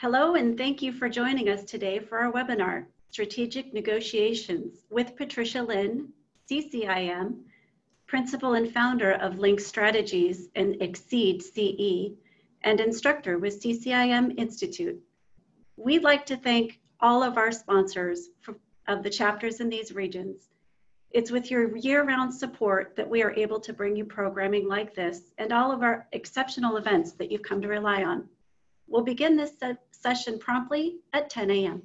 Hello, and thank you for joining us today for our webinar, Strategic Negotiations with Patricia Lin, CCIM, Principal and Founder of Link Strategies and Exceed CE, and instructor with CCIM Institute. We'd like to thank all of our sponsors of the chapters in these regions. It's with your year-round support that we are able to bring you programming like this and all of our exceptional events that you've come to rely on. We'll begin this session promptly at 10 a.m.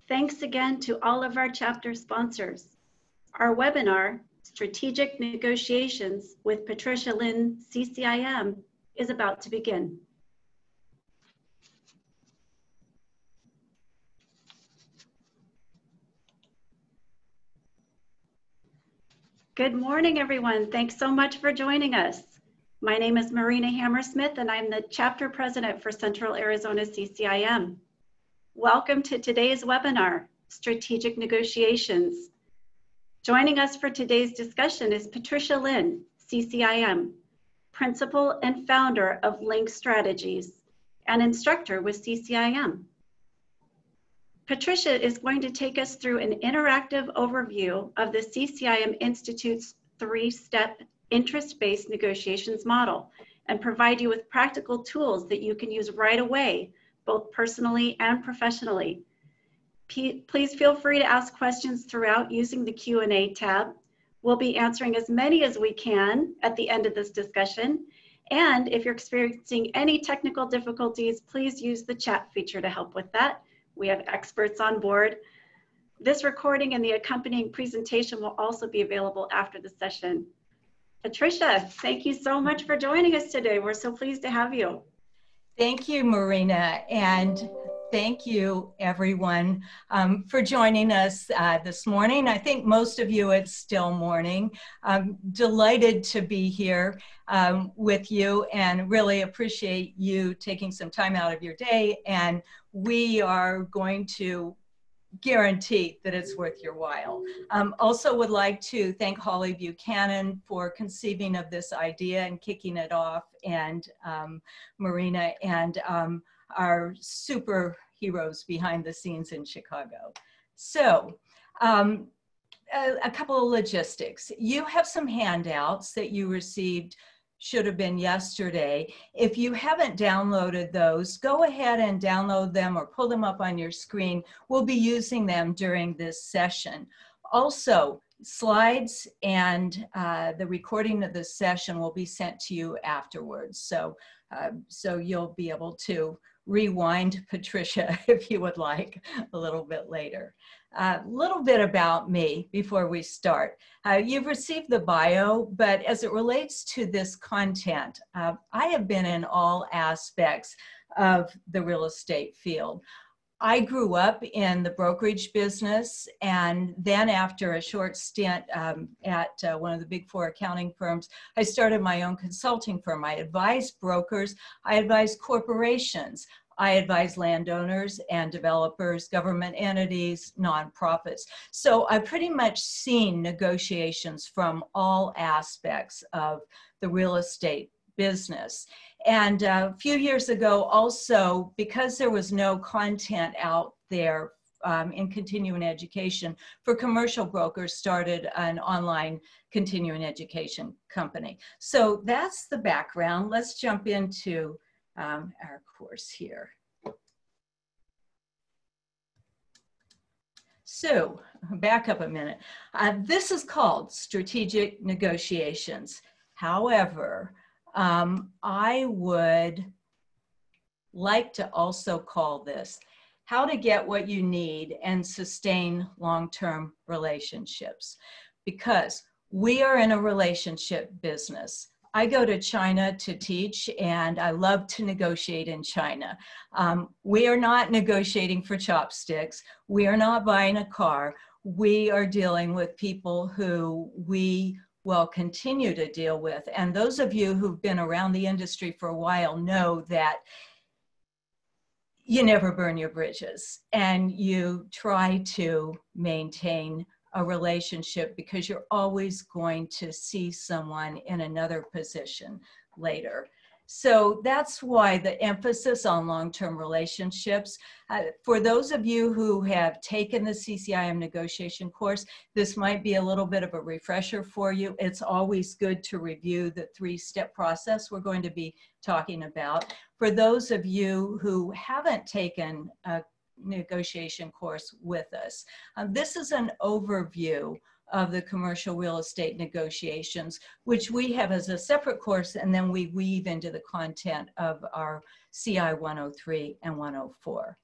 Thanks again to all of our chapter sponsors. Our webinar, Strategic Negotiations with Patricia Lin, CCIM, is about to begin. Good morning, everyone. Thanks so much for joining us. My name is Marina Hammersmith, and I'm the chapter president for Central Arizona CCIM. Welcome to today's webinar, Strategic Negotiations. Joining us for today's discussion is Patricia Lin, CCIM, Principal and Founder of Link Strategies, and instructor with CCIM. Patricia is going to take us through an interactive overview of the CCIM Institute's three-step interest-based negotiations model and provide you with practical tools that you can use right away, both personally and professionally. Please feel free to ask questions throughout using the Q&A tab. We'll be answering as many as we can at the end of this discussion. And if you're experiencing any technical difficulties, please use the chat feature to help with that. We have experts on board. This recording and the accompanying presentation will also be available after the session. Patricia, thank you so much for joining us today. We're so pleased to have you. Thank you, Marina, and thank you, everyone, for joining us this morning. I think most of you, it's still morning. I'm delighted to be here with you and really appreciate you taking some time out of your day. And we are going to guarantee that it's worth your while. Also would like to thank Holly Buchanan for conceiving of this idea and kicking it off, and Marina and our superheroes behind the scenes in Chicago. So a couple of logistics. You have some handouts that you received, should have been yesterday. If you haven't downloaded those, go ahead and download them or pull them up on your screen. We'll be using them during this session. Also, slides and the recording of the session will be sent to you afterwards. So you'll be able to rewind Patricia if you would like a little bit later. A little bit about me before we start. You've received the bio, but as it relates to this content, I have been in all aspects of the real estate field. I grew up in the brokerage business, and then after a short stint at one of the big four accounting firms, I started my own consulting firm. I advised brokers, I advised corporations, I advise landowners and developers, government entities, nonprofits. So I've pretty much seen negotiations from all aspects of the real estate business. And a few years ago also, because there was no content out there in continuing education, for commercial brokers, started an online continuing education company. So that's the background. Let's jump into our course here. So back up a minute. This is called strategic negotiations. However, I would like to also call this how to get what you need and sustain long-term relationships, because we are in a relationship business. I go to China to teach, and I love to negotiate in China. We are not negotiating for chopsticks. We are not buying a car. We are dealing with people who we will continue to deal with. And those of you who've been around the industry for a while know that you never burn your bridges, and you try to maintain a relationship because you're always going to see someone in another position later. So that's why the emphasis on long-term relationships. For those of you who have taken the CCIM negotiation course, this might be a little bit of a refresher for you. It's always good to review the three-step process we're going to be talking about. For those of you who haven't taken a negotiation course with us, this is an overview of the commercial real estate negotiations, which we have as a separate course, and then we weave into the content of our CI 103 and 104.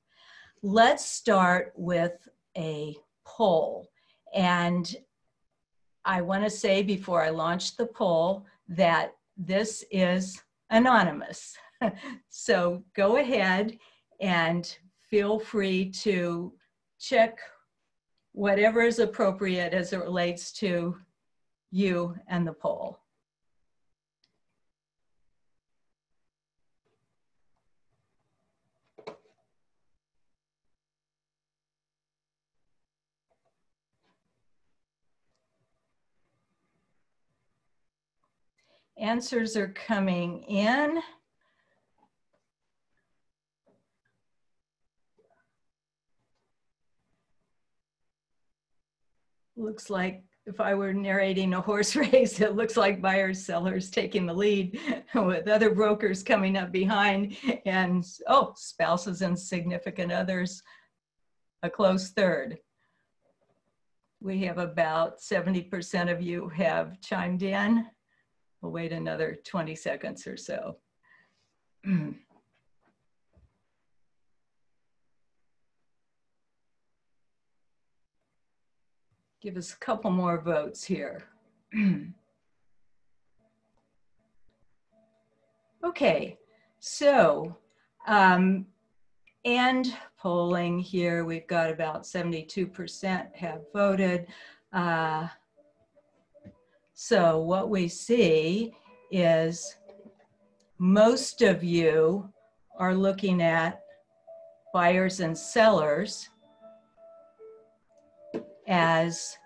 Let's start with a poll. And I want to say before I launch the poll that this is anonymous. So go ahead and feel free to check whatever is appropriate as it relates to you and the poll. Answers are coming in. Looks like if I were narrating a horse race, it looks like buyers, sellers taking the lead with other brokers coming up behind, and oh, spouses and significant others, a close third. We have about 70% of you have chimed in. We'll wait another 20 seconds or so. Give us a couple more votes here. Okay, so, and polling here, we've got about 72% have voted. So what we see is most of you are looking at buyers and sellers as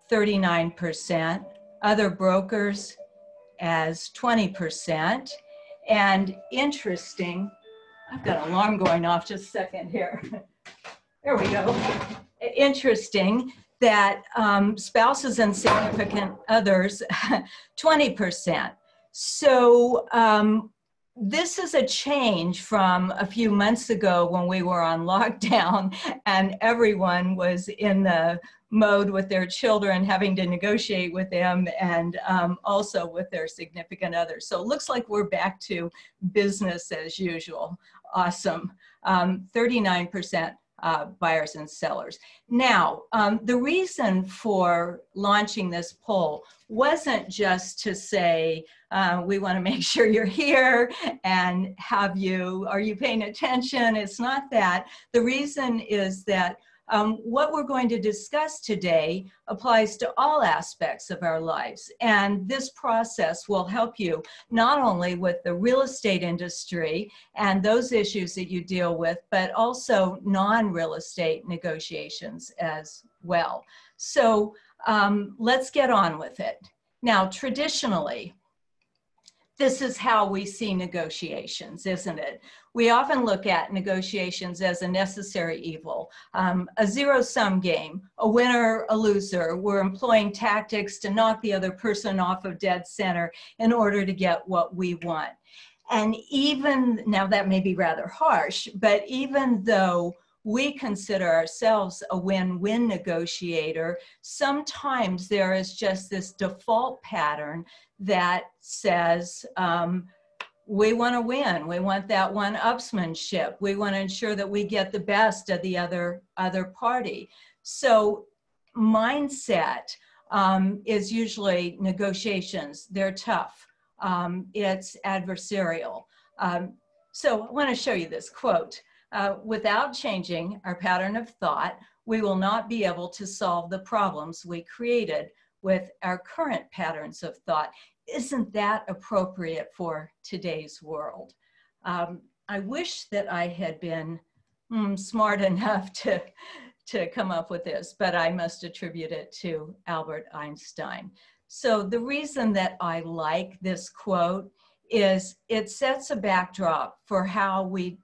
39%, other brokers as 20%. And interesting, I've got an alarm going off, just a second here. There we go. Interesting that spouses and significant others, 20%. So this is a change from a few months ago when we were on lockdown and everyone was in the mode with their children, having to negotiate with them, and also with their significant others. So it looks like we're back to business as usual. Awesome. 39% buyers and sellers. Now, the reason for launching this poll wasn't just to say, we want to make sure you're here and are you paying attention? It's not that. The reason is that what we're going to discuss today applies to all aspects of our lives. And this process will help you not only with the real estate industry and those issues that you deal with, but also non-real estate negotiations as well. So let's get on with it. Now, traditionally, this is how we see negotiations, isn't it? We often look at negotiations as a necessary evil, a zero-sum game, a winner, a loser. We're employing tactics to knock the other person off of dead center in order to get what we want. And even, now that may be rather harsh, but even though we consider ourselves a win-win negotiator, sometimes there is just this default pattern that says, we want to win. We want that one-upsmanship. We want to ensure that we get the best of the other party. So mindset is usually negotiations. They're tough. It's adversarial. So I want to show you this quote. Without changing our pattern of thought, we will not be able to solve the problems we created with our current patterns of thought. Isn't that appropriate for today's world? I wish that I had been smart enough to come up with this, but I must attribute it to Albert Einstein. So the reason that I like this quote is it sets a backdrop for how we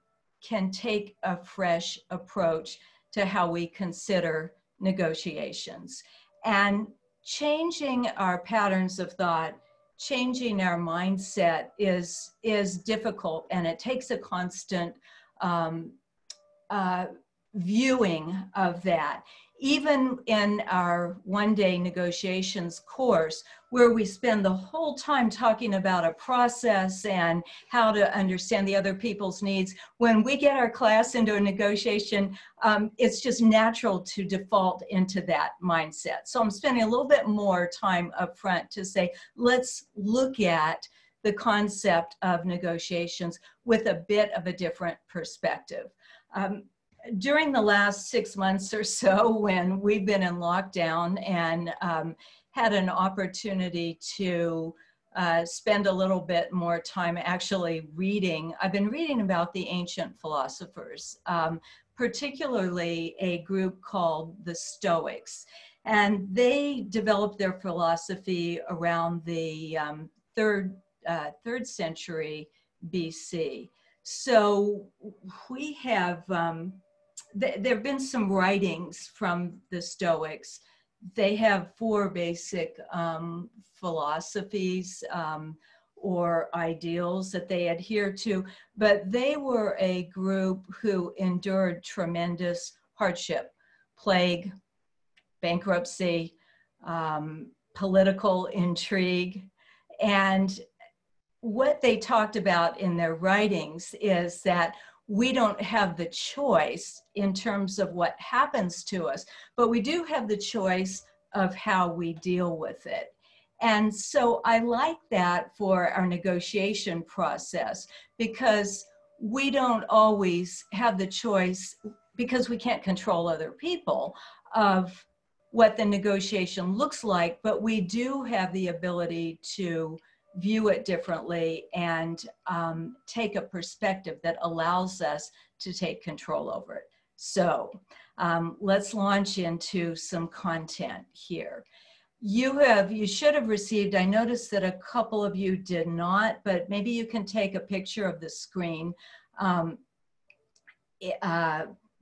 can take a fresh approach to how we consider negotiations. And changing our patterns of thought, changing our mindset is difficult, and it takes a constant viewing of that. Even in our one-day negotiations course, where we spend the whole time talking about a process and how to understand the other people's needs, when we get our class into a negotiation, it's just natural to default into that mindset. So I'm spending a little bit more time up front to say, let's look at the concept of negotiations with a bit of a different perspective. During the last 6 months or so, when we've been in lockdown and had an opportunity to spend a little bit more time actually reading, I've been reading about the ancient philosophers, particularly a group called the Stoics. And they developed their philosophy around the third century BC. So we have, there have been some writings from the Stoics. They have 4 basic philosophies or ideals that they adhere to, but they were a group who endured tremendous hardship, plague, bankruptcy, political intrigue. And what they talked about in their writings is that we don't have the choice in terms of what happens to us, but we do have the choice of how we deal with it. And so I like that for our negotiation process, because we don't always have the choice, because we can't control other people, of what the negotiation looks like, but we do have the ability to view it differently and take a perspective that allows us to take control over it. So let's launch into some content here. You should have received, I noticed that a couple of you did not, but maybe you can take a picture of the screen.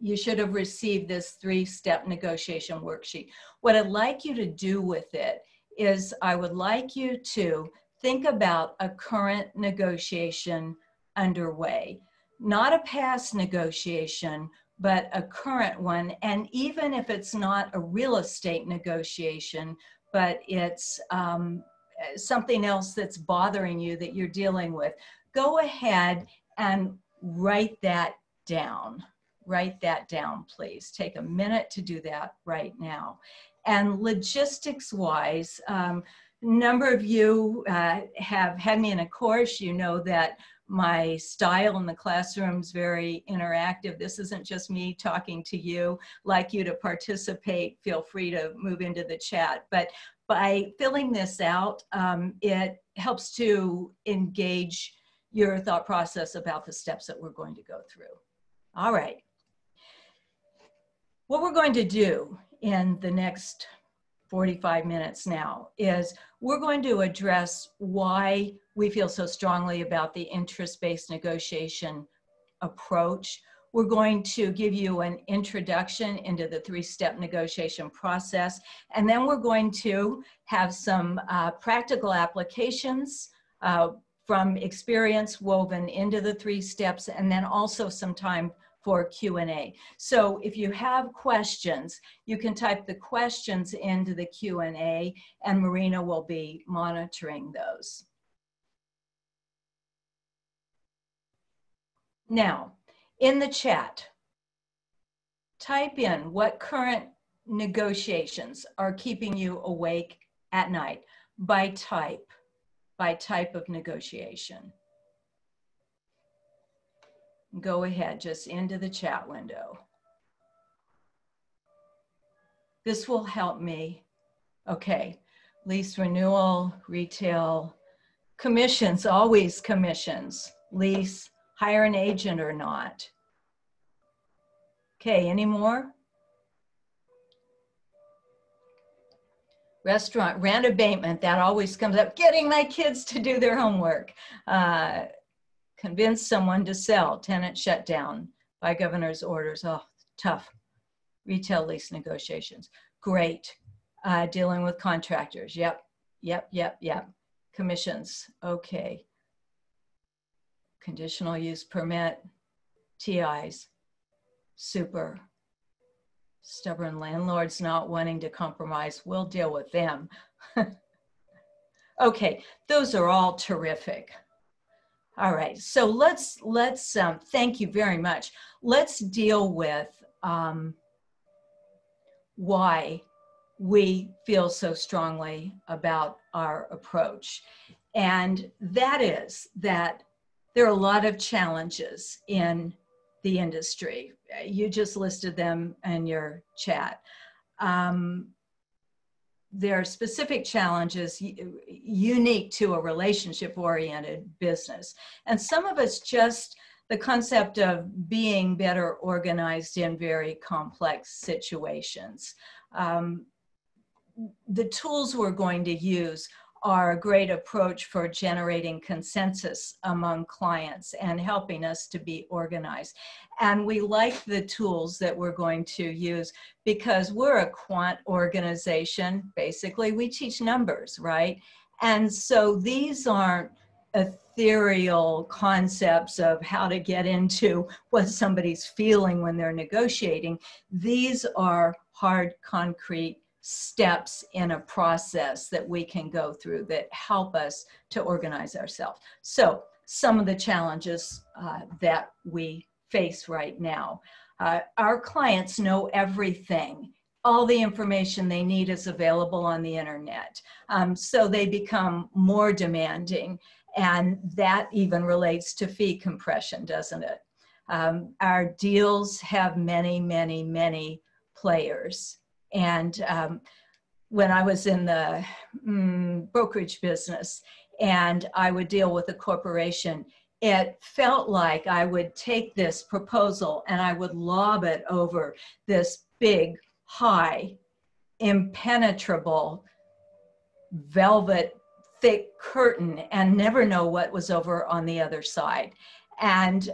you should have received this 3-step negotiation worksheet. What I'd like you to do with it is I would like you to think about a current negotiation underway, not a past negotiation, but a current one. And even if it's not a real estate negotiation, but it's something else that's bothering you that you're dealing with, go ahead and write that down. Write that down, please. Take a minute to do that right now. And logistics-wise, a number of you have had me in a course. You know that my style in the classroom is very interactive. This isn't just me talking to you. Like you to participate, feel free to move into the chat. But by filling this out, it helps to engage your thought process about the steps that we're going to go through. All right. What we're going to do in the next 45 minutes now is we're going to address why we feel so strongly about the interest-based negotiation approach. We're going to give you an introduction into the 3-step negotiation process, and then we're going to have some practical applications from experience woven into the 3 steps, and then also some time for Q&A. So if you have questions, you can type the questions into the Q&A, and Marina will be monitoring those. Now, in the chat, type in what current negotiations are keeping you awake at night by type of negotiation. Go ahead, just into the chat window. This will help me. Okay, lease renewal, retail, commissions, always commissions, lease, hire an agent or not. Okay, any more? Restaurant, rent abatement, that always comes up. Getting my kids to do their homework. Convince someone to sell, tenant shutdown by governor's orders. Oh, tough. Retail lease negotiations. Great. Dealing with contractors. Yep. Commissions. Okay. Conditional use permit. TIs. Super. Stubborn landlords not wanting to compromise. We'll deal with them. Okay, those are all terrific. All right, so let's thank you very much. Let's deal with why we feel so strongly about our approach. And that is that there are a lot of challenges in the industry. You just listed them in your chat. There are specific challenges unique to a relationship-oriented business. And some of it's just the concept of being better organized in very complex situations. The tools we're going to use are a great approach for generating consensus among clients and helping us to be organized. And we like the tools that we're going to use because we're a quant organization. Basically, we teach numbers, right? And so these aren't ethereal concepts of how to get into what somebody's feeling when they're negotiating. These are hard, concrete steps in a process that we can go through that help us to organize ourselves. So some of the challenges that we face right now. Our clients know everything. All the information they need is available on the internet. So they become more demanding, and that even relates to fee compression, doesn't it? Our deals have many, many, many players. And when I was in the brokerage business and I would deal with a corporation, it felt like I would take this proposal and I would lob it over this big, high, impenetrable, velvet, thick curtain and never know what was over on the other side. And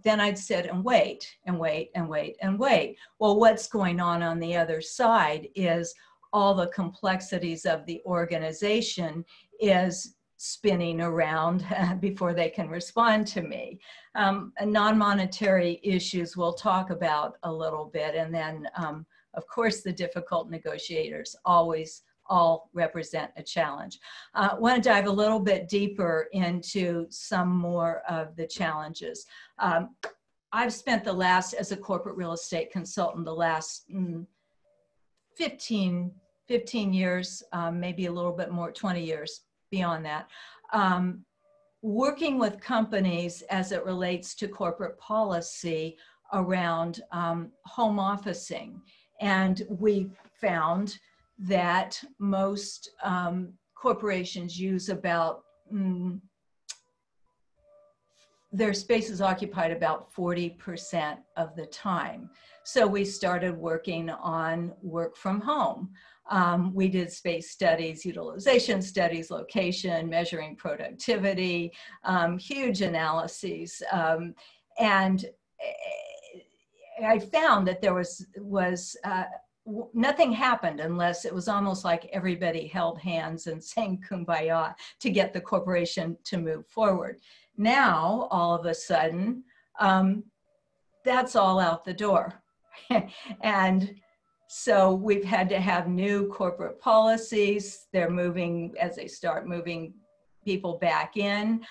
then I'd sit and wait and wait and wait and wait. Well, what's going on the other side is all the complexities of the organization is spinning around before they can respond to me. Non-monetary issues we'll talk about a little bit. And then, of course, the difficult negotiators always all represent a challenge. I want to dive a little bit deeper into some more of the challenges. I've spent as a corporate real estate consultant, the last 15 years, maybe a little bit more, 20 years beyond that, working with companies as it relates to corporate policy around home officing. And we found that most corporations use about, their space is occupied about 40% of the time. So we started working on work from home. We did space studies, utilization studies, location, measuring productivity, huge analyses. And I found that there was nothing happened unless it was almost like everybody held hands and sang Kumbaya to get the corporation to move forward. Now, all of a sudden, that's all out the door. And so we've had to have new corporate policies. They're moving, as they start moving people back in,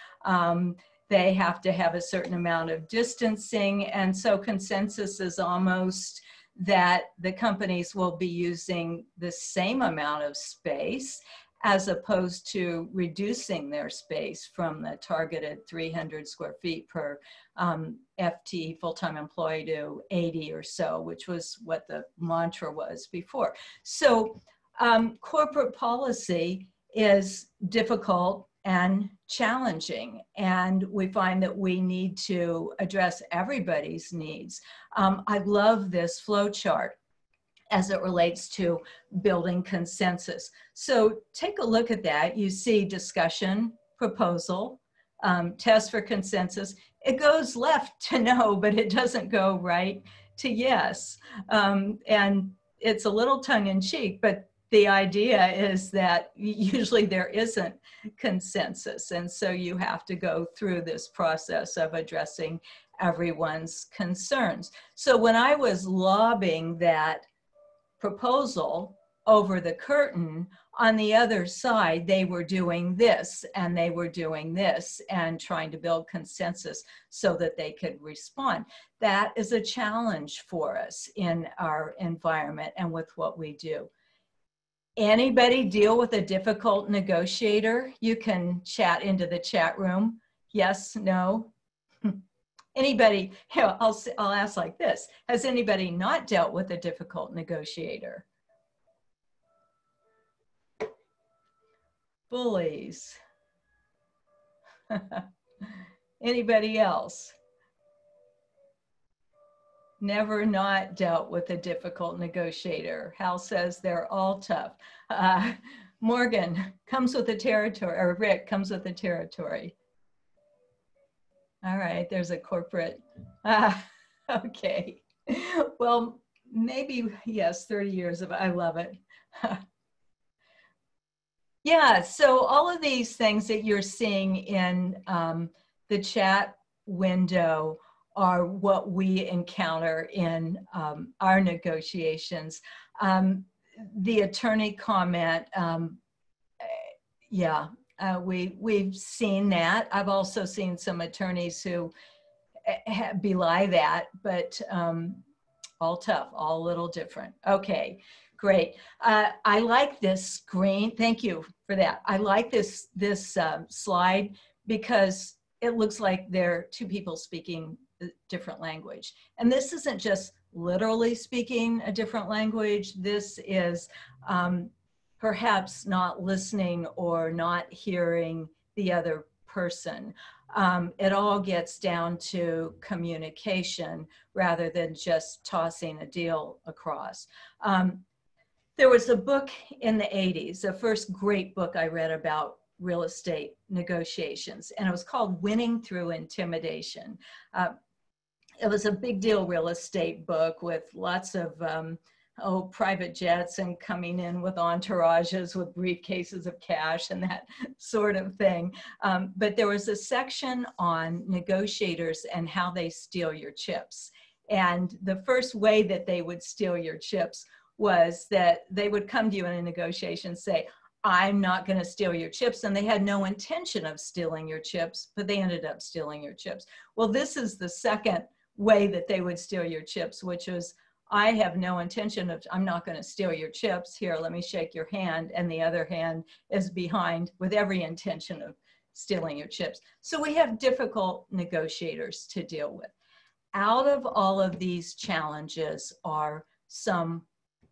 they have to have a certain amount of distancing. And so consensus is almost that the companies will be using the same amount of space as opposed to reducing their space from the targeted 300 square feet per FTE, full-time employee, to 80 or so, which was what the mantra was before. So corporate policy is difficult and challenging, and we find that we need to address everybody's needs. I love this flow chart as it relates to building consensus. So take a look at that. You see discussion, proposal, test for consensus. It goes left to no, but it doesn't go right to yes. And it's a little tongue-in-cheek, but the idea is that usually there isn't consensus. And so you have to go through this process of addressing everyone's concerns. So when I was lobbing that proposal over the curtain, on the other side, they were doing this and they were doing this and trying to build consensus so that they could respond. That is a challenge for us in our environment and with what we do. Anybody deal with a difficult negotiator? You can chat into the chat room. Yes, no. Anybody, here, I'll ask like this. Has anybody not dealt with a difficult negotiator? Bullies. Anybody else? Never not dealt with a difficult negotiator. Hal says they're all tough. Morgan comes with the territory, or Rick comes with the territory. All right, there's a corporate. Okay. Well, maybe, yes, 30 years of, I love it. Yeah, so all of these things that you're seeing in the chat window are what we encounter in our negotiations. The attorney comment, yeah, we've seen that. I've also seen some attorneys who belie that, but all tough, all a little different. Okay, great. I like this screen. Thank you for that. I like this slide because it looks like there are two people speaking a different language. And this isn't just literally speaking a different language. This is perhaps not listening or not hearing the other person. It all gets down to communication rather than just tossing a deal across. There was a book in the 80s, the first great book I read about real estate negotiations, and it was called Winning Through Intimidation. It was a big deal real estate book with lots of private jets and coming in with entourages with briefcases of cash and that sort of thing. But there was a section on negotiators and how they steal your chips. And the first way that they would steal your chips was that they would come to you in a negotiation and say, I'm not going to steal your chips. And they had no intention of stealing your chips, but they ended up stealing your chips. Well, this is the second way that they would steal your chips, which was, I have no intention of, I'm not going to steal your chips. Here, let me shake your hand. And the other hand is behind with every intention of stealing your chips. So we have difficult negotiators to deal with. Out of all of these challenges are some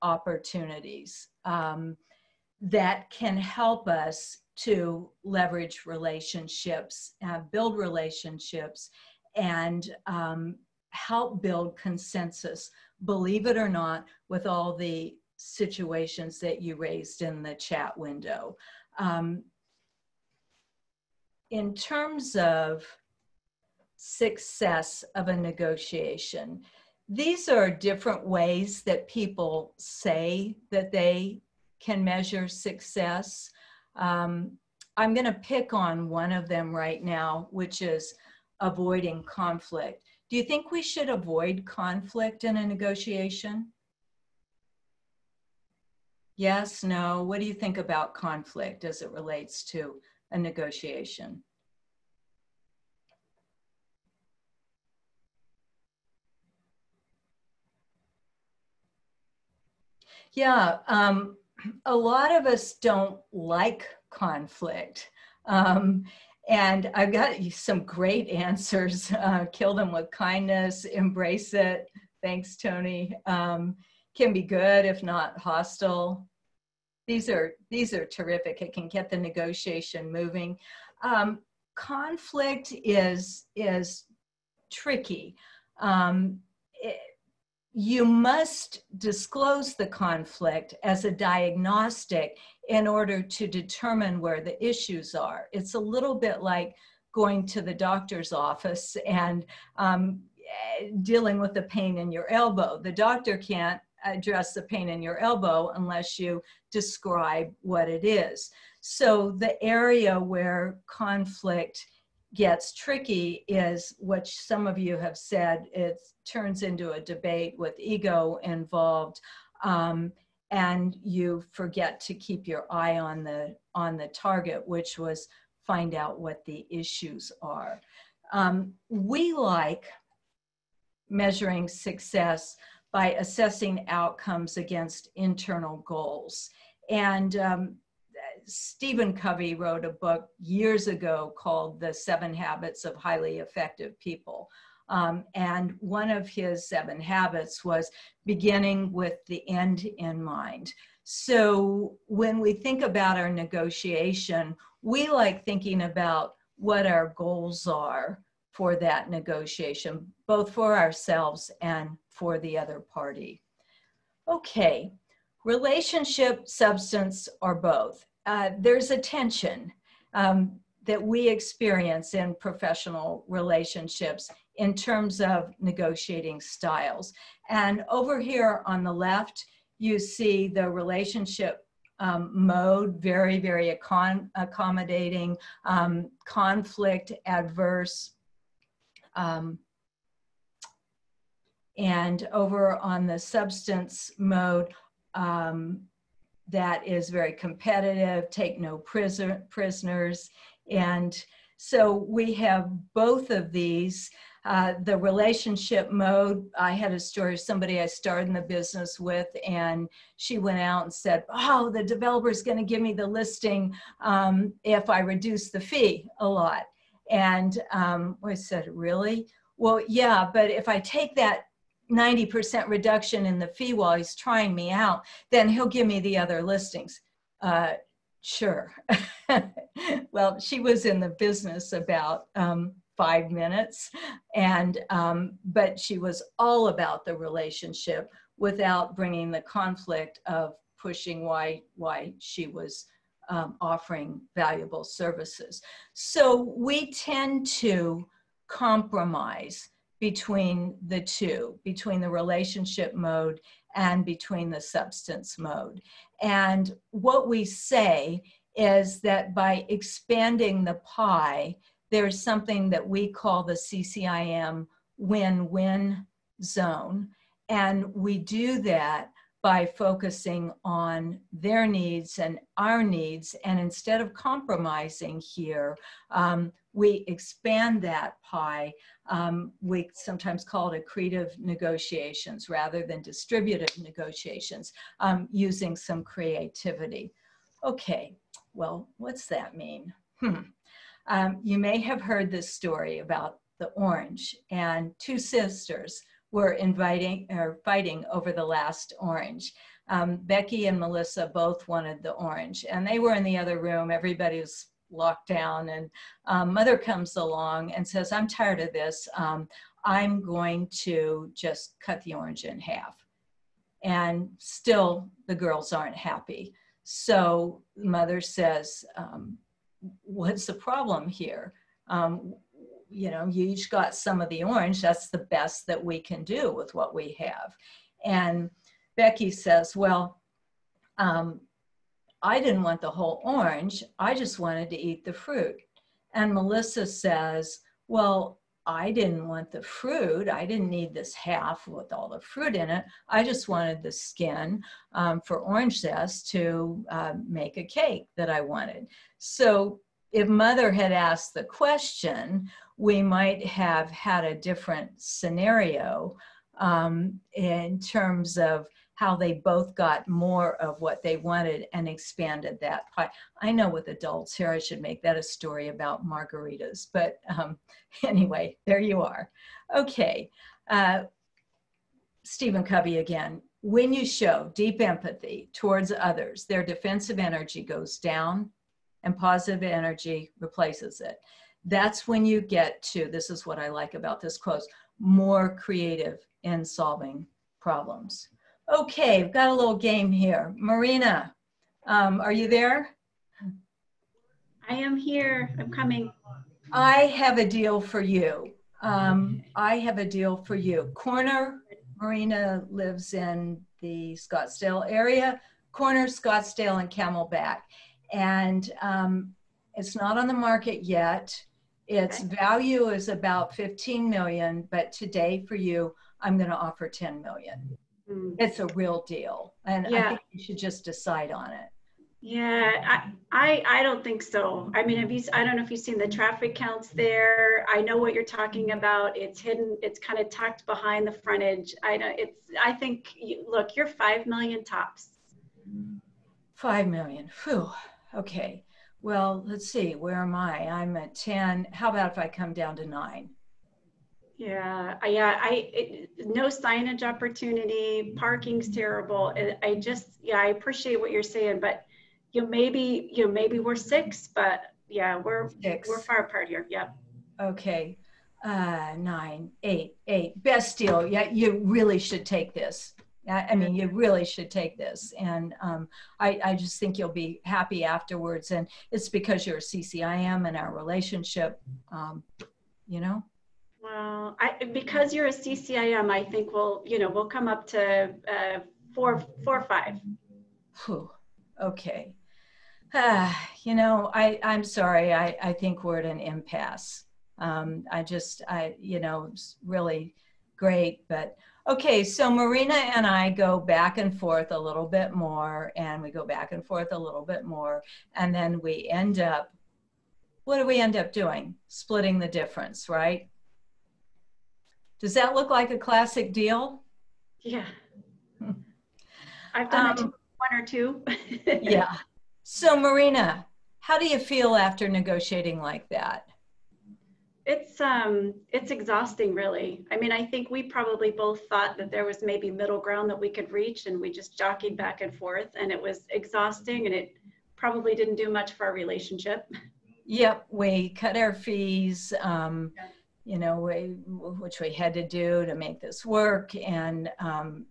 opportunities that can help us to leverage relationships, build relationships, and help build consensus, believe it or not, with all the situations that you raised in the chat window. In terms of success of a negotiation, these are different ways that people say that they can measure success. I'm going to pick on one of them right now, which is avoiding conflict. Do you think we should avoid conflict in a negotiation? Yes, no? What do you think about conflict as it relates to a negotiation? Yeah, a lot of us don't like conflict. And I've got some great answers. Kill them with kindness, embrace it. Thanks, Tony. Can be good, if not hostile. These are terrific. It can get the negotiation moving. Conflict is tricky. You must disclose the conflict as a diagnostic in order to determine where the issues are. It's a little bit like going to the doctor's office and dealing with the pain in your elbow. The doctor can't address the pain in your elbow unless you describe what it is. So the area where conflict gets tricky is what some of you have said, it turns into a debate with ego involved, and you forget to keep your eye on the target, which was find out what the issues are. We like measuring success by assessing outcomes against internal goals. And Stephen Covey wrote a book years ago called The 7 Habits of Highly Effective People. And one of his 7 habits was beginning with the end in mind. So when we think about our negotiation, we like thinking about what our goals are for that negotiation, both for ourselves and for the other party. Okay, relationship, substance, or both. There's a tension that we experience in professional relationships in terms of negotiating styles. And over here on the left, you see the relationship mode, very, very accommodating, conflict adverse. And over on the substance mode, that is very competitive, take no prisoners. And so we have both of these. The relationship mode, I had a story of somebody I started in the business with, and she went out and said, oh, the developer's going to give me the listing if I reduce the fee a lot. And I said, really? Well, yeah, but if I take that 90% reduction in the fee while he's trying me out, then he'll give me the other listings. Sure. Well, she was in the business about 5 minutes, and but she was all about the relationship without bringing the conflict of pushing why she was offering valuable services. So we tend to compromise between the two, between the relationship mode and between the substance mode. And what we say is that by expanding the pie, there's something that we call the CCIM win-win zone. And we do that by focusing on their needs and our needs. And instead of compromising here, we expand that pie. We sometimes call it accretive negotiations rather than distributive negotiations, using some creativity. Okay, well, what's that mean? You may have heard this story about the orange, and two sisters were fighting over the last orange. Becky and Melissa both wanted the orange, and they were in the other room. Everybody was locked down, and mother comes along and says, I'm tired of this. I'm going to just cut the orange in half. And still the girls aren't happy. So mother says, what's the problem here? You know, you each got some of the orange. That's the best that we can do with what we have. And Becky says, well, I didn't want the whole orange. I just wanted to eat the fruit. And Melissa says, well, I didn't want the fruit. I didn't need this half with all the fruit in it. I just wanted the skin for orange zest to make a cake that I wanted. So if mother had asked the question, we might have had a different scenario in terms of how they both got more of what they wanted and expanded that pie. I know with adults here, I should make that a story about margaritas, but anyway, there you are. Okay, Stephen Covey again. When you show deep empathy towards others, their defensive energy goes down and positive energy replaces it. That's when you get to, this is what I like about this quote, more creative in solving problems. Okay, we've got a little game here. Marina, are you there? I am here. I'm coming. I have a deal for you. I have a deal for you. Corner, Marina lives in the Scottsdale area. Corner, Scottsdale, and Camelback. And it's not on the market yet. Its value is about 15 million, but today for you, I'm going to offer 10 million. It's a real deal. And I think you should just decide on it. Yeah, I don't think so. I mean, I don't know if you've seen the traffic counts there. I know what you're talking about. It's hidden. It's kind of tucked behind the frontage. I think, look, you're 5 million tops. 5 million. Whew. Okay. Well, let's see. Where am I? I'm at 10. How about if I come down to 9? Yeah. No signage opportunity. Parking's terrible. I appreciate what you're saying, but maybe we're 6, but yeah, we're far apart here. Yeah. Okay. 9, 8. Best deal. Yeah, you really should take this. I mean, you really should take this. And I just think you'll be happy afterwards. And it's because you're a CCIM and our relationship, you know? Well, because you're a CCIM, I think we'll come up to 4 or 5. Whew. Okay. I'm sorry. I think we're at an impasse. It's really great, but okay. So Marina and I go back and forth a little bit more, and we go back and forth a little bit more. And then we end up, what do we end up doing? Splitting the difference, right? Does that look like a classic deal? Yeah. I've done it 1 or 2. Yeah. So Marina, how do you feel after negotiating like that? It's exhausting, really. I mean, I think we probably both thought that there was maybe middle ground that we could reach, and we just jockeyed back and forth, and it was exhausting, and it probably didn't do much for our relationship. Yep, we cut our fees, which we had to do to make this work, and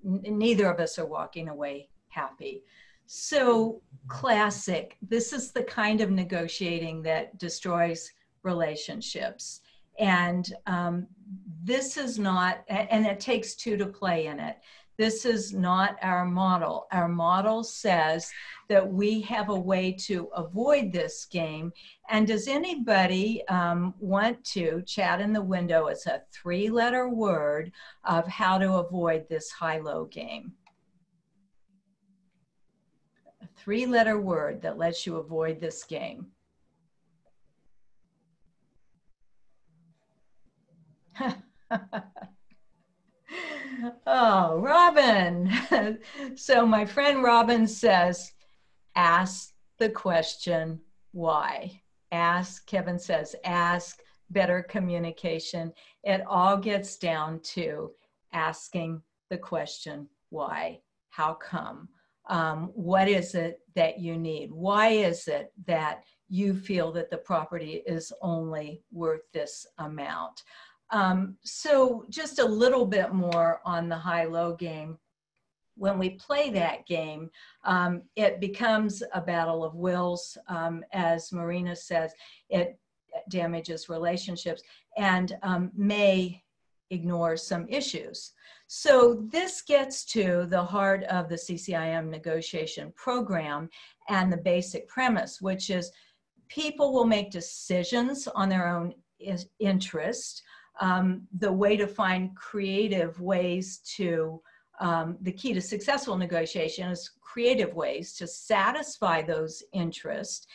neither of us are walking away happy. So classic, this is the kind of negotiating that destroys relationships. And this is not, and it takes two to play in it. This is not our model. Our model says that we have a way to avoid this game. And does anybody want to chat in the window? It's a 3-letter word of how to avoid this high-low game. A 3-letter word that lets you avoid this game. Oh, Robin. So my friend Robin says, ask the question, why? Ask, Kevin says, ask, better communication. It all gets down to asking the question, why? How come? What is it that you need? Why is it that you feel that the property is only worth this amount? So just a little bit more on the high-low game. When we play that game, it becomes a battle of wills. As Marina says, it damages relationships and may ignore some issues. So this gets to the heart of the CCIM negotiation program and the basic premise, which is people will make decisions on their own interest. The way to find creative ways to, the key to successful negotiation is creative ways to satisfy those interests,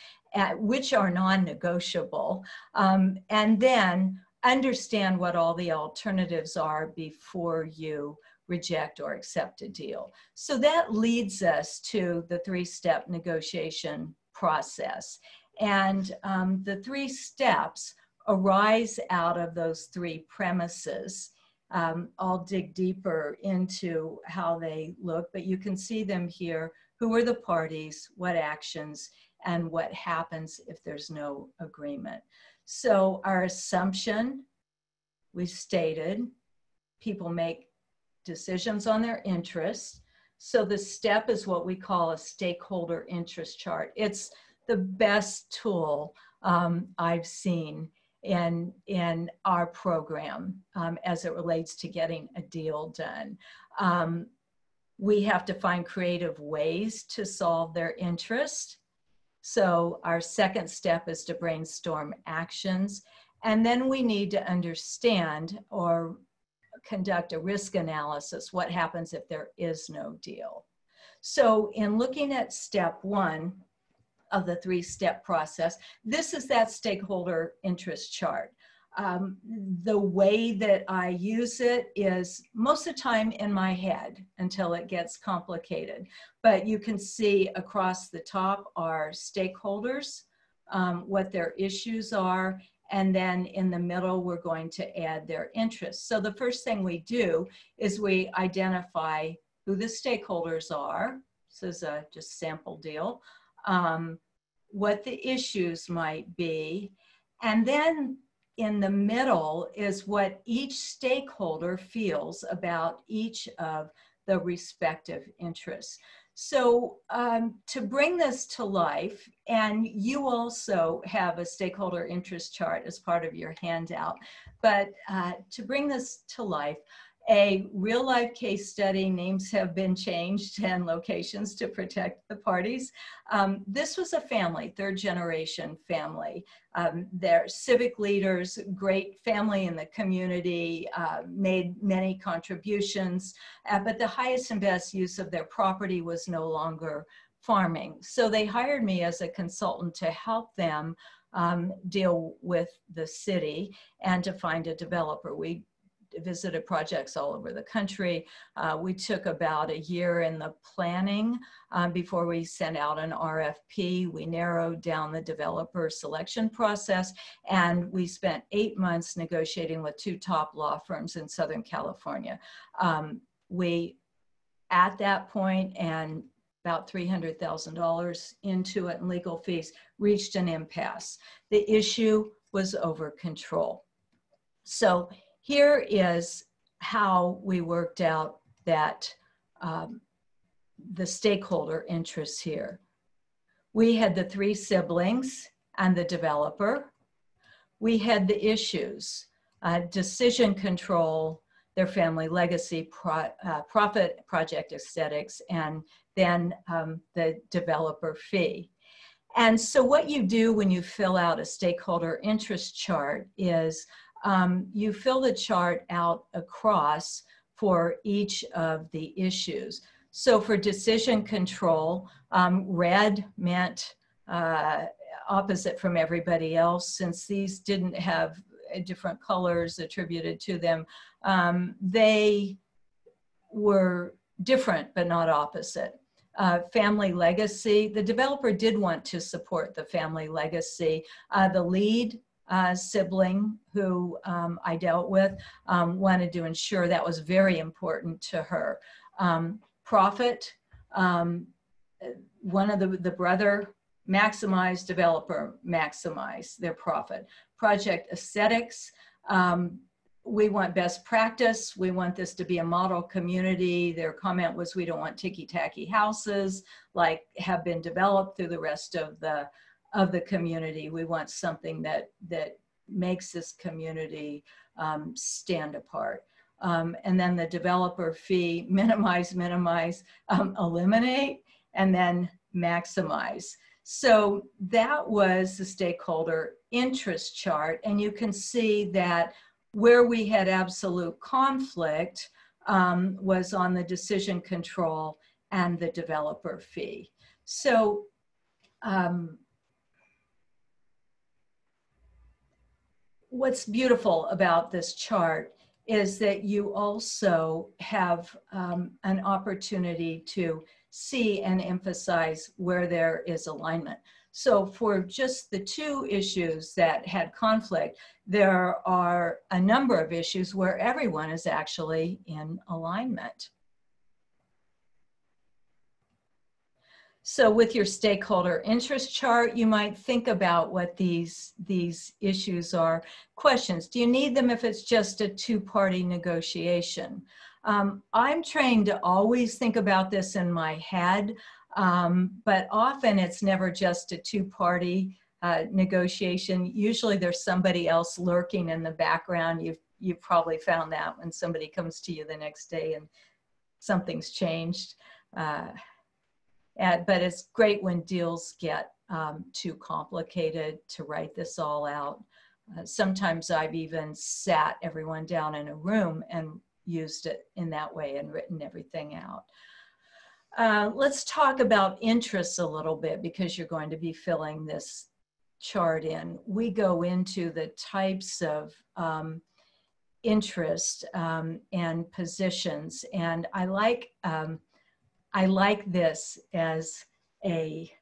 which are non-negotiable, and then understand what all the alternatives are before you reject or accept a deal. So that leads us to the 3-step negotiation process. And the 3 steps arise out of those 3 premises. I'll dig deeper into how they look, but you can see them here. Who are the parties, what actions, and what happens if there's no agreement. So our assumption, we stated, people make decisions on their interests. So the step is what we call a stakeholder interest chart. It's the best tool I've seen in our program as it relates to getting a deal done. We have to find creative ways to solve their interest. So our second step is to brainstorm actions. And then we need to understand or conduct a risk analysis. What happens if there is no deal? So in looking at step 1 of the 3-step process, this is that stakeholder interest chart. The way that I use it is most of the time in my head until it gets complicated. But you can see across the top are stakeholders, what their issues are, and then in the middle, we're going to add their interests. So the first thing we do is we identify who the stakeholders are. This is a just sample deal. What the issues might be. And then in the middle is what each stakeholder feels about each of the respective interests. So to bring this to life, and you also have a stakeholder interest chart as part of your handout, but to bring this to life, a real life case study, names have been changed and locations to protect the parties. This was a family, 3rd generation family. They're civic leaders, great family in the community, made many contributions, but the highest and best use of their property was no longer farming. So they hired me as a consultant to help them deal with the city and to find a developer. We visited projects all over the country. We took about a year in the planning before we sent out an RFP. We narrowed down the developer selection process, and we spent 8 months negotiating with 2 top law firms in Southern California. We, at that point, and about $300,000 into it in legal fees, reached an impasse. The issue was over control. So here is how we worked out that the stakeholder interests here. We had the 3 siblings and the developer. We had the issues, decision control, their family legacy, profit, project aesthetics, and then the developer fee. And so what you do when you fill out a stakeholder interest chart is you fill the chart out across for each of the issues. So for decision control, red meant opposite from everybody else. Since these didn't have different colors attributed to them, they were different but not opposite. Family legacy, the developer did want to support the family legacy. The lead sibling who I dealt with wanted to ensure that was very important to her. Profit, one of the brother maximize, developer maximize their profit. Project aesthetics, we want best practice. We want this to be a model community. Their comment was, we don't want ticky-tacky houses like have been developed through the rest of the community. We want something that makes this community stand apart. And then the developer fee, minimize, eliminate, and then maximize. So that was the stakeholder interest chart. And you can see that where we had absolute conflict was on the decision control and the developer fee. So what's beautiful about this chart is that you also have an opportunity to see and emphasize where there is alignment. So for just the 2 issues that had conflict, there are a number of issues where everyone is actually in alignment. So with your stakeholder interest chart, you might think about what these issues are. Questions, do you need them if it's just a 2-party negotiation? I'm trained to always think about this in my head, but often it's never just a 2-party negotiation. Usually there's somebody else lurking in the background. You've probably found that when somebody comes to you the next day and something's changed. But it's great when deals get too complicated to write this all out. Sometimes I've even sat everyone down in a room and used it in that way and written everything out. Let's talk about interests a little bit because you're going to be filling this chart in. We go into the types of interest and positions, and I like this as a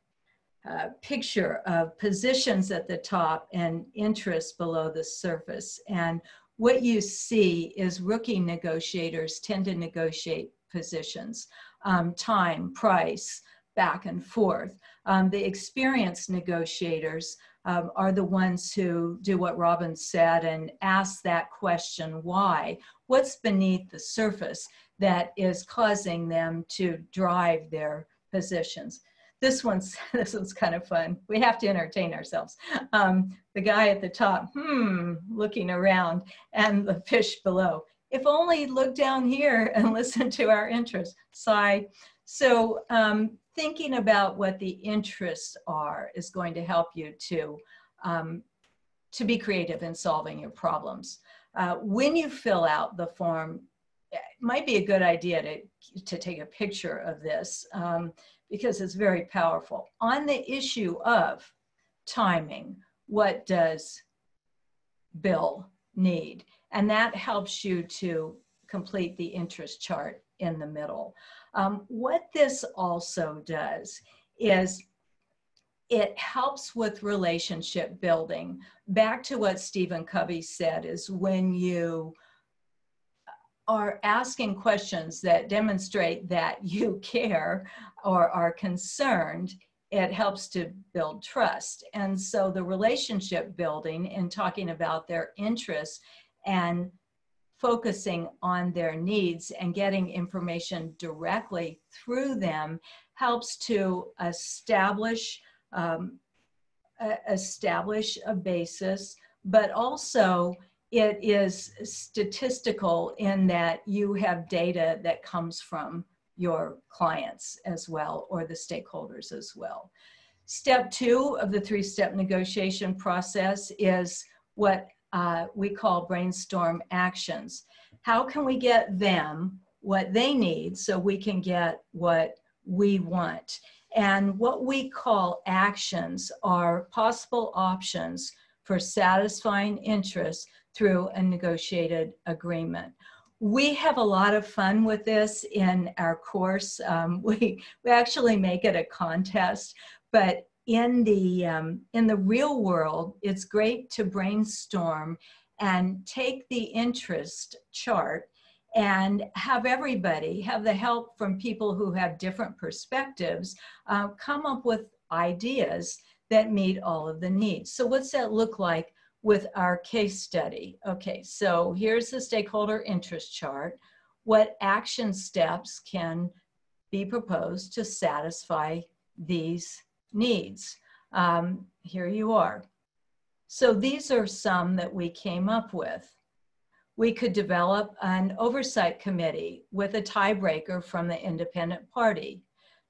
picture of positions at the top and interests below the surface. And what you see is rookie negotiators tend to negotiate positions, time, price, back and forth. The experienced negotiators are the ones who do what Robin said and ask that question, why? What's beneath the surface that is causing them to drive their positions? This one's kind of fun. We have to entertain ourselves. The guy at the top, looking around, and the fish below. If only look down here and listen to our interests. Sigh. So thinking about what the interests are is going to help you to be creative in solving your problems. When you fill out the form, it might be a good idea to take a picture of this because it's very powerful. On the issue of timing, what does Bill need? And that helps you to complete the interest chart in the middle. What this also does is it helps with relationship building. Back to what Stephen Covey said is when you are asking questions that demonstrate that you care or are concerned, it helps to build trust. And so the relationship building and talking about their interests and focusing on their needs and getting information directly through them helps to establish a basis, but also it is statistical in that you have data that comes from your clients as well, or the stakeholders as well. Step 2 of the 3-step negotiation process is what we call brainstorm actions. How can we get them what they need so we can get what we want? And what we call actions are possible options for satisfying interests through a negotiated agreement. We have a lot of fun with this in our course. We actually make it a contest, but in the real world, it's great to brainstorm and take the interest chart and have everybody, have the help from people who have different perspectives, come up with ideas that meet all of the needs. So what's that look like with our case study? Okay, so here's the stakeholder interest chart. What action steps can be proposed to satisfy these needs? Here you are. So these are some that we came up with. We could develop an oversight committee with a tiebreaker from the independent party,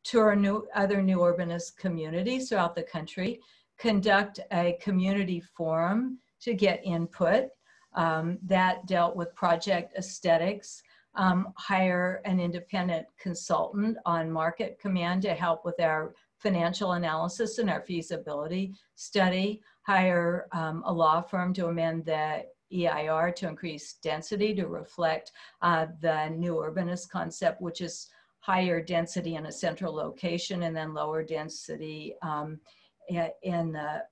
tour other new urbanist communities throughout the country, conduct a community forum to get input that dealt with project aesthetics, hire an independent consultant on market command to help with our financial analysis and our feasibility study, hire a law firm to amend the EIR to increase density to reflect the new urbanist concept, which is higher density in a central location and then lower density in the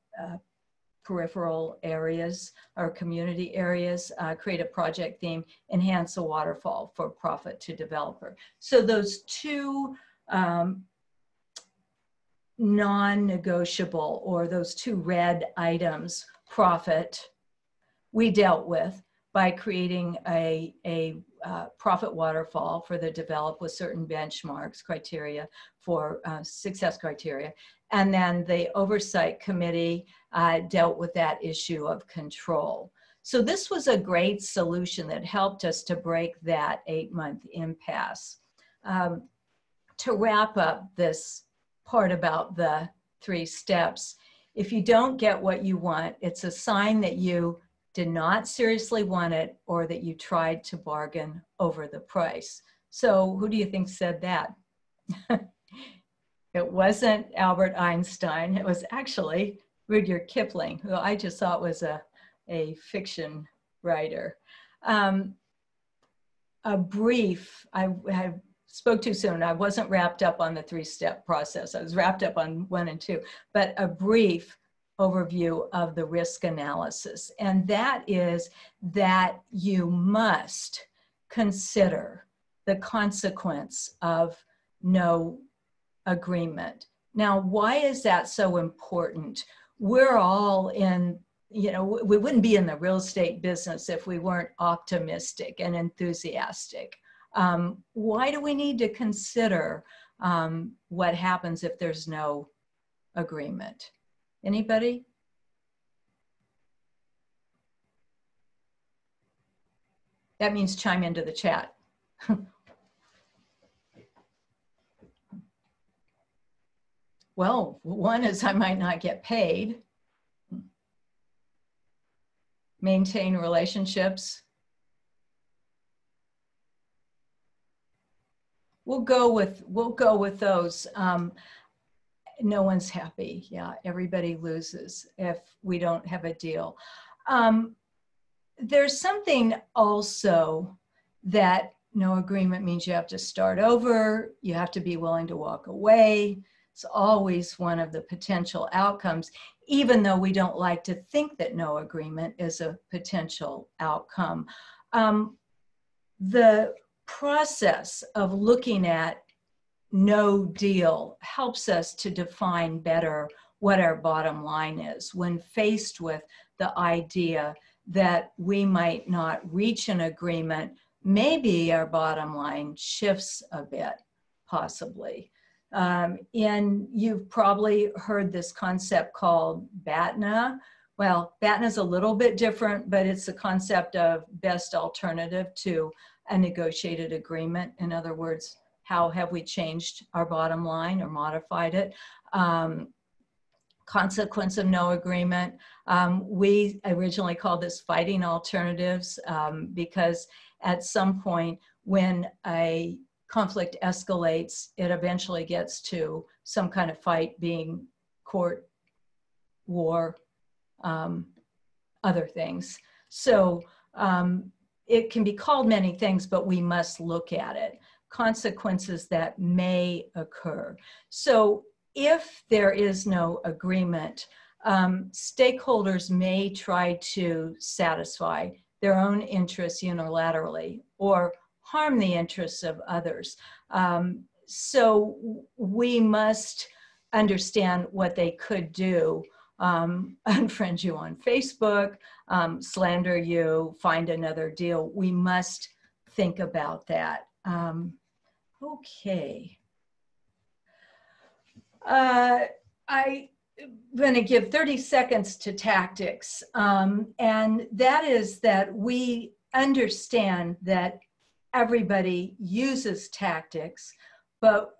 peripheral areas or community areas, create a project theme, enhance a waterfall for profit to developer. So those two non-negotiable, or those two red items, profit, we dealt with by creating a profit waterfall for the develop with certain benchmarks, criteria for success criteria. And then the oversight committee dealt with that issue of control. So this was a great solution that helped us to break that 8-month impasse. To wrap up this part about the 3 steps, if you don't get what you want, it's a sign that you did not seriously want it or that you tried to bargain over the price. So who do you think said that? It wasn't Albert Einstein. It was actually Rudyard Kipling, who I just thought was a fiction writer. A brief, I spoke too soon. I wasn't wrapped up on the 3-step process. I was wrapped up on 1 and 2, but a brief overview of the risk analysis. And that is that you must consider the consequence of no agreement. Now, why is that so important? We're all in, you know, we wouldn't be in the real estate business if we weren't optimistic and enthusiastic. Why do we need to consider what happens if there's no agreement? Anybody? That means chime into the chat. Well, one is I might not get paid. Maintain relationships. We'll go with those. No one's happy. Yeah, everybody loses if we don't have a deal. There's something also that no agreement means you have to start over. You have to be willing to walk away. It's always one of the potential outcomes, even though we don't like to think that no agreement is a potential outcome. The process of looking at no deal helps us to define better what our bottom line is when faced with the idea that we might not reach an agreement, maybe our bottom line shifts a bit, possibly. And you've probably heard this concept called BATNA. Well, BATNA is a little bit different, but it's a concept of best alternative to a negotiated agreement. In other words, how have we changed our bottom line or modified it? Consequence of no agreement. We originally called this fighting alternatives because at some point when a conflict escalates, it eventually gets to some kind of fight, being court, war, other things. So it can be called many things, but we must look at it. Consequences that may occur. So if there is no agreement, stakeholders may try to satisfy their own interests unilaterally or harm the interests of others. So we must understand what they could do. Unfriend you on Facebook, slander you, find another deal. We must think about that. Okay. I'm going to give 30 seconds to tactics. And that is that we understand that everybody uses tactics, but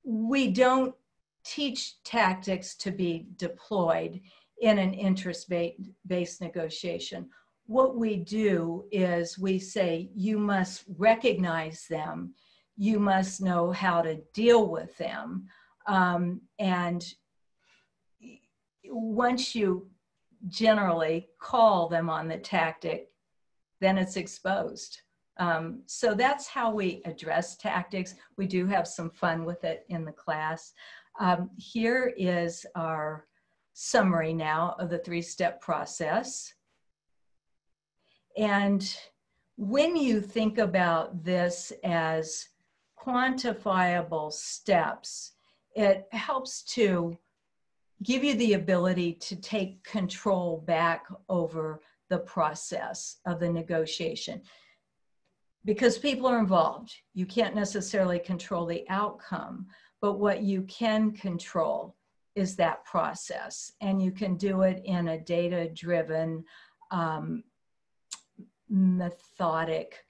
we don't teach tactics to be deployed in an interest-based negotiation. What we do is we say, you must recognize them, you must know how to deal with them. And once you generally call them on the tactic, then it's exposed. So that's how we address tactics. We do have some fun with it in the class. Here is our summary now of the three-step process. And when you think about this as quantifiable steps, it helps to give you the ability to take control back over the process of the negotiation. Because people are involved, you can't necessarily control the outcome, but what you can control is that process. And you can do it in a data-driven, methodic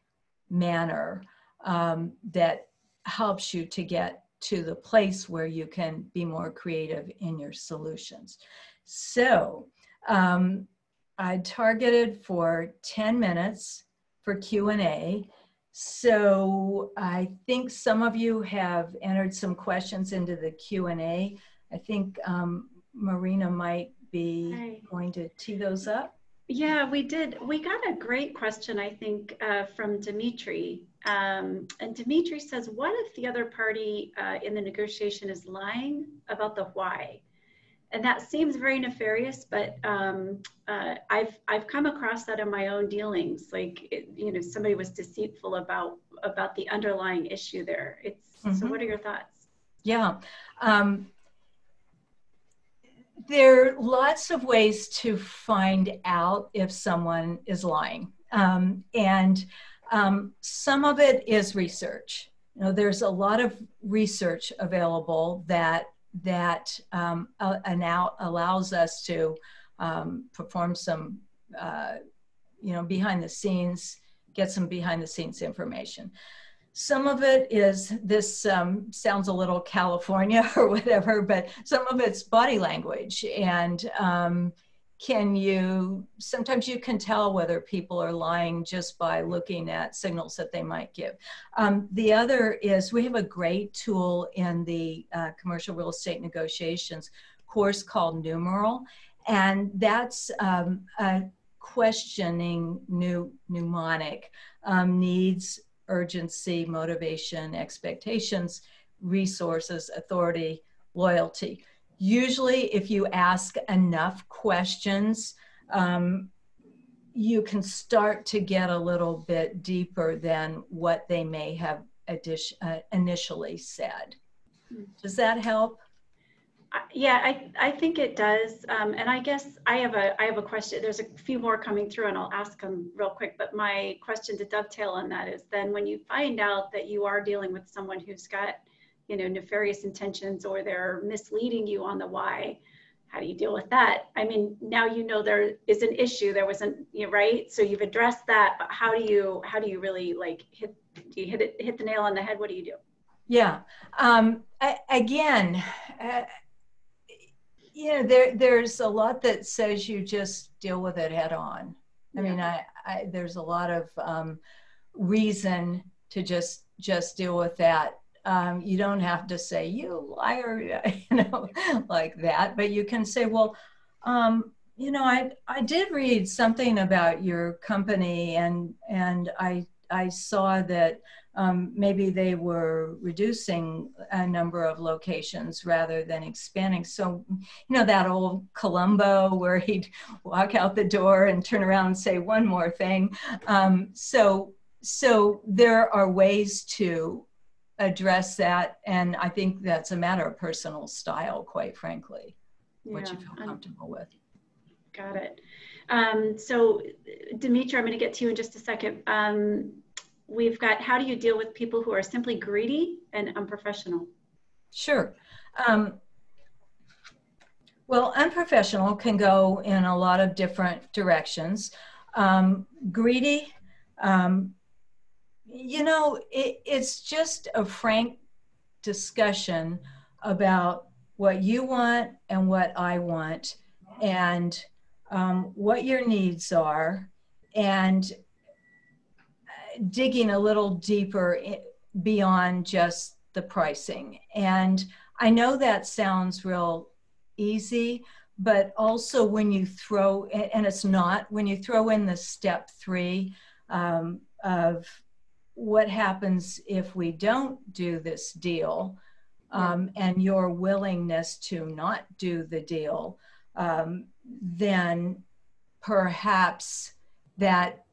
manner that helps you to get to the place where you can be more creative in your solutions. So I targeted for 10 minutes for Q&A. So I think some of you have entered some questions into the Q&A. I think Marina might be going to tee those up. Yeah, we did. We got a great question, I think, from Dimitri. And Dimitri says, what if the other party in the negotiation is lying about the why? And that seems very nefarious, but I've come across that in my own dealings. Like, you know, somebody was deceitful about the underlying issue there. So what are your thoughts? Yeah. There are lots of ways to find out if someone is lying. And some of it is research. You know, there's a lot of research available that allows us to perform some, you know, behind the scenes, get some behind the scenes information. Some of it is, this sounds a little California or whatever, but some of it's body language. And sometimes you can tell whether people are lying just by looking at signals that they might give. The other is, we have a great tool in the commercial real estate negotiations course called Numeral. And that's a questioning mnemonic, needs, urgency, motivation, expectations, resources, authority, loyalty. Usually, if you ask enough questions, you can start to get a little bit deeper than what they may have initially said. Does that help? Yeah, I think it does. And I guess I have a question. There's a few more coming through and I'll ask them real quick. But my question to dovetail on that is then when you find out that you are dealing with someone who's got, nefarious intentions or they're misleading you on the why, how do you deal with that? I mean, now there is an issue. There wasn't, right? So you've addressed that, but how do you really like hit the nail on the head? What do you do? Yeah. Again, there's a lot that says you just deal with it head on. I mean, there's a lot of reason to just deal with that. You don't have to say, you liar, like that, but you can say, well, I did read something about your company and I saw that maybe they were reducing a number of locations rather than expanding. So, that old Columbo where he'd walk out the door and turn around and say one more thing. So there are ways to address that. And I think that's a matter of personal style, quite frankly, what you feel comfortable with. Got it. So Demetra, I'm going to get to you in just a second. We've got, how do you deal with people who are simply greedy and unprofessional? Sure. Well, unprofessional can go in a lot of different directions. Greedy, it's just a frank discussion about what you want and what I want and what your needs are, and digging a little deeper beyond just the pricing. And I know that sounds real easy, but also when you throw, and it's not, when you throw in the step 3 of what happens if we don't do this deal, and your willingness to not do the deal, then perhaps that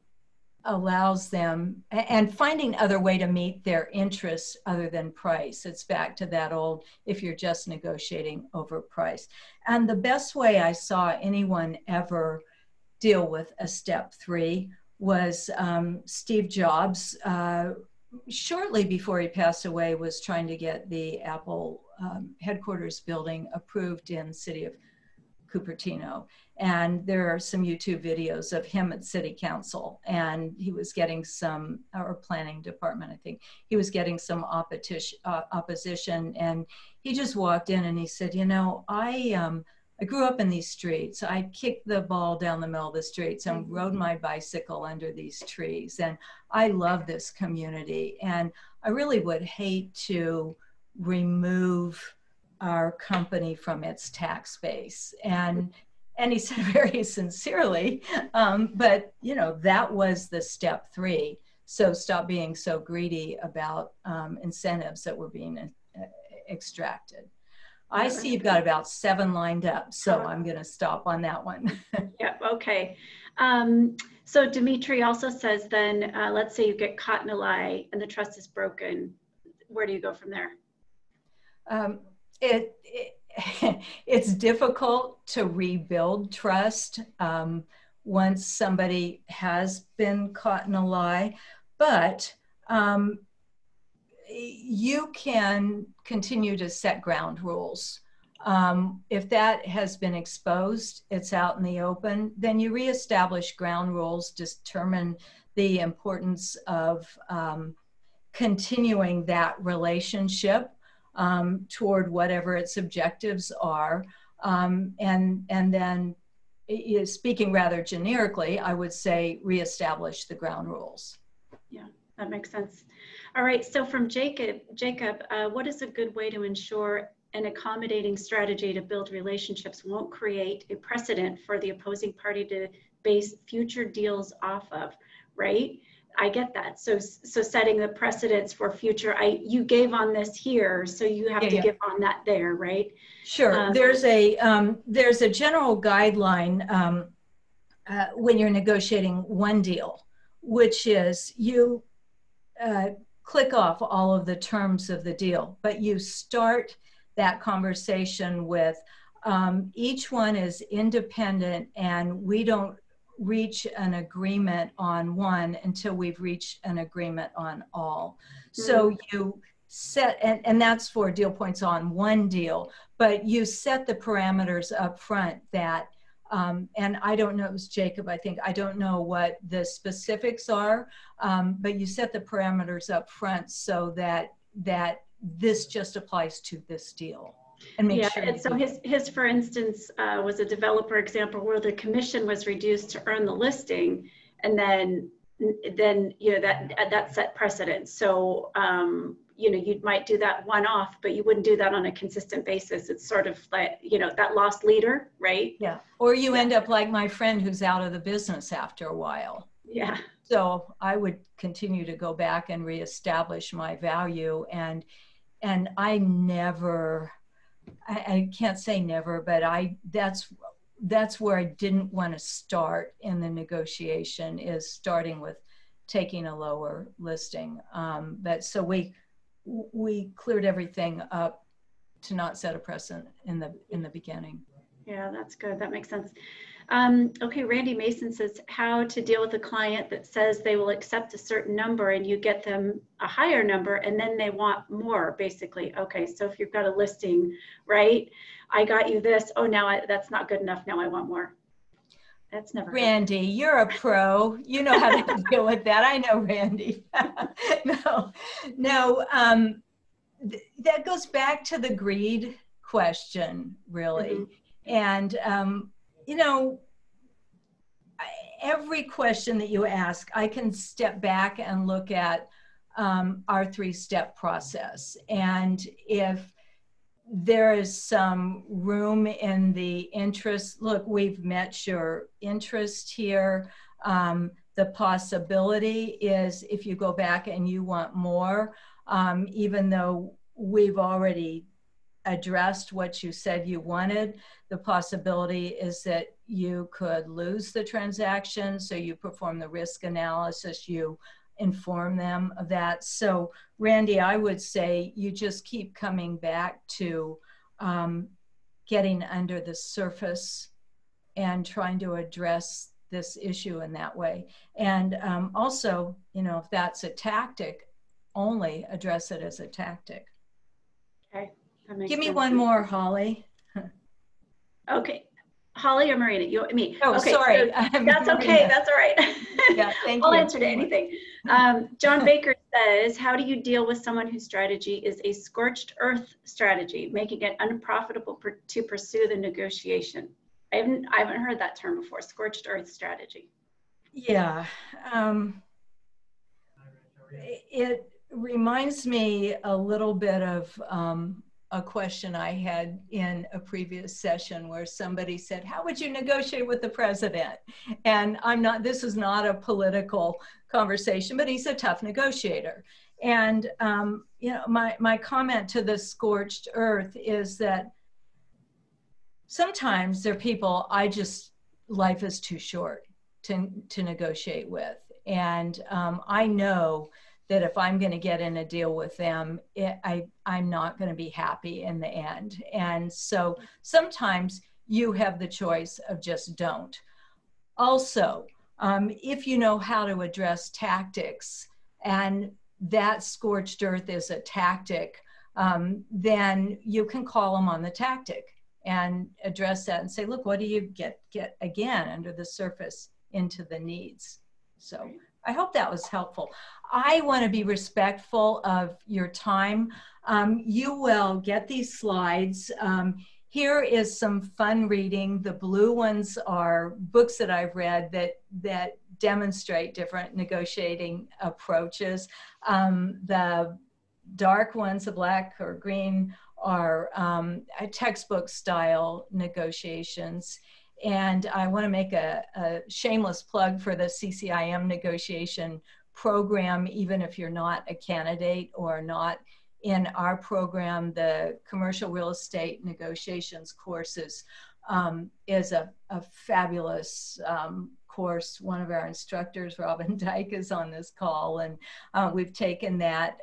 allows them, and finding other way to meet their interests other than price. It's back to that old, if you're just negotiating over price. And the best way I saw anyone ever deal with a step 3 was Steve Jobs, shortly before he passed away, was trying to get the Apple headquarters building approved in the city of Cupertino. And there are some YouTube videos of him at city council, and he was getting some, or planning department, I think, he was getting some opposition, and he just walked in and he said, I grew up in these streets. I kicked the ball down the middle of the streets and rode my bicycle under these trees. And I love this community. And I really would hate to remove our company from its tax base. And he said very sincerely, but that was the step 3. So stop being so greedy about incentives that were being extracted. I see you've got about 7 lined up, so I'm going to stop on that one. Yep, okay. So Dimitri also says then, let's say you get caught in a lie and the trust is broken. Where do you go from there? It's difficult to rebuild trust once somebody has been caught in a lie, but you can continue to set ground rules. If that has been exposed, it's out in the open, then you reestablish ground rules, determine the importance of continuing that relationship toward whatever its objectives are. And then, speaking rather generically, I would say reestablish the ground rules. Yeah, that makes sense. All right, so from Jacob, what is a good way to ensure an accommodating strategy to build relationships won't create a precedent for the opposing party to base future deals off of, right? I get that. So setting the precedents for future, you gave on this here, so you have to give on that there, right? Sure. There's a general guideline when you're negotiating one deal, which is you click off all of the terms of the deal, but you start that conversation with. Each one is independent, and we don't reach an agreement on one until we've reached an agreement on all. So you set, and that's for deal points on one deal, but you set the parameters up front that, and I don't know, it was Jacob, I think, I don't know what the specifics are, but you set the parameters up front so that this just applies to this deal. And make sure. And so his, for instance, was a developer example where the commission was reduced to earn the listing, and then you know that set precedent. So you know, you might do that one off, but you wouldn't do that on a consistent basis. It's sort of like, you know, that lost leader, right? Yeah. Or you end up like my friend who's out of the business after a while. Yeah. So I would continue to go back and reestablish my value, and I never. I can't say never, but that's where I didn't want to start in the negotiation, is starting with taking a lower listing. But so we cleared everything up to not set a precedent in the beginning. Yeah, that's good. That makes sense. Okay, Randy Mason says how to deal with a client that says they will accept a certain number and you get them a higher number and then they want more, basically. Okay, so if you've got a listing, right? I got you this. Oh, now that's not good enough. Now I want more. That's never. Randy, you're a pro. You know how to deal with that. I know, Randy. No. That goes back to the greed question, really. And, you know, every question that you ask, I can step back and look at our 3-step process. And if there is some room in the interest, look, we've met your interest here. The possibility is if you go back and you want more, even though we've already addressed what you said you wanted, the possibility is that you could lose the transaction. So you perform the risk analysis, you inform them of that. So Randy, I would say you just keep coming back to getting under the surface and trying to address this issue in that way. And also, you know, if that's a tactic, only address it as a tactic. Okay. Give me one more, Holly. Okay. Holly or Marina? You, me. Oh, okay, sorry. So that's okay. That's all right. Yeah, thank you. I'll answer to anything. John Baker says, how do you deal with someone whose strategy is a scorched earth strategy, making it unprofitable to pursue the negotiation? I haven't heard that term before, scorched earth strategy. Yeah. It reminds me a little bit of a question I had in a previous session where somebody said, how would you negotiate with the president? And this is not a political conversation, but he's a tough negotiator. And, you know, my comment to the scorched earth is that sometimes there are people life is too short to negotiate with. And I know that if I'm going to get in a deal with them, I'm not going to be happy in the end. And so sometimes you have the choice of just don't. Also, if you know how to address tactics, and that scorched earth is a tactic, then you can call them on the tactic and address that and say, look, what do you get again under the surface into the needs? So I hope that was helpful. I want to be respectful of your time. You will get these slides. Here is some fun reading. The blue ones are books that I've read that demonstrate different negotiating approaches. The dark ones, the black or green, are textbook style negotiations. And I want to make a shameless plug for the CCIM negotiation program, even if you're not a candidate or not in our program. The commercial real estate negotiations courses is a fabulous course. One of our instructors, Robin Dyke, is on this call, and we've taken that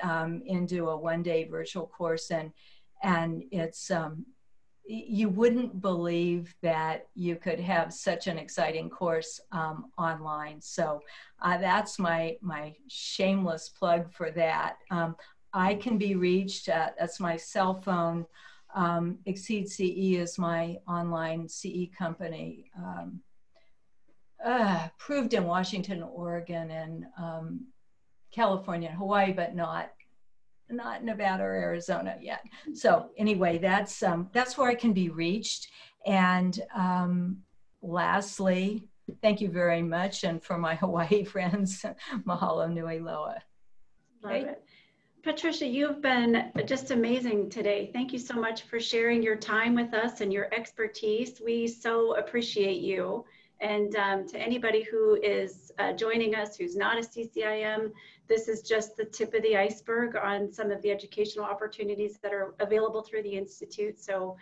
into a one-day virtual course. And it's, you wouldn't believe that you could have such an exciting course online. So that's my shameless plug for that. I can be reached, that's my cell phone. Exceed CE is my online CE company. Approved in Washington, Oregon, and California and Hawaii, but not Nevada or Arizona yet. So anyway, that's where I can be reached. And lastly, thank you very much. And for my Hawaii friends, mahalo nui loa. Love it. Patricia, you've been just amazing today. Thank you so much for sharing your time with us and your expertise. We so appreciate you. And to anybody who is joining us who's not a CCIM, this is just the tip of the iceberg on some of the educational opportunities that are available through the Institute. So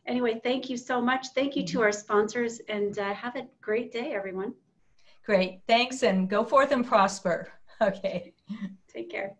anyway, thank you so much. Thank you to our sponsors, and have a great day, everyone. Great, thanks, and go forth and prosper. Okay. Take care.